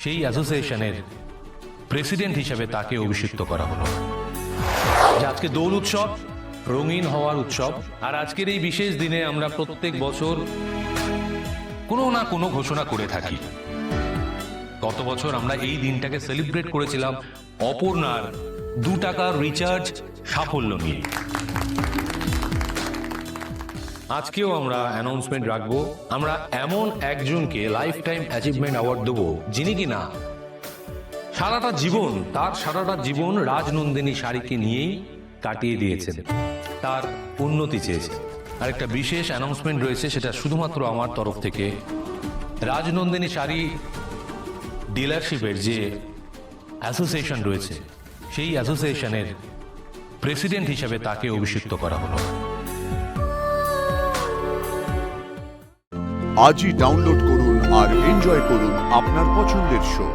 সেই অ্যাসোসিয়েশনের প্রেসিডেন্ট হিসেবে তাকে অভিষিক্ত করা হলো। আজকে দোল উৎসব, রঙিন হওয়ার উৎসব। আর আজকের এই বিশেষ দিনে আমরা প্রত্যেক বছর কোনো না কোনো ঘোষণা করে থাকি। গত বছর আমরা এই দিনটাকে সেলিব্রেট করেছিলাম অপর্ণার 2 টাকার রিচার্জ সাফল্য নিয়ে। আজকেও আমরা অ্যানাউন্সমেন্ট রাখবো। আমরা এমন একজনকে লাইফ টাইম অ্যাচিভমেন্ট অ্যাওয়ার্ড দেবো, যিনি কিনা তার সারাটা জীবন রাজনন্দিনী শাড়িকে নিয়েই কাটিয়ে দিয়েছেন, তার উন্নতি চেয়েছে। আর একটা বিশেষ অ্যানাউন্সমেন্ট রয়েছে, সেটা শুধুমাত্র আমার তরফ থেকে। রাজনন্দিনী শাড়ি ডিলারশিপের যে অ্যাসোসিয়েশন রয়েছে, সেই অ্যাসোসিয়েশনের প্রেসিডেন্ট হিসেবে তাকে অভিষিক্ত করা হলো। আজই ডাউনলোড করুন আর এনজয় করুন আপনার পছন্দের শো।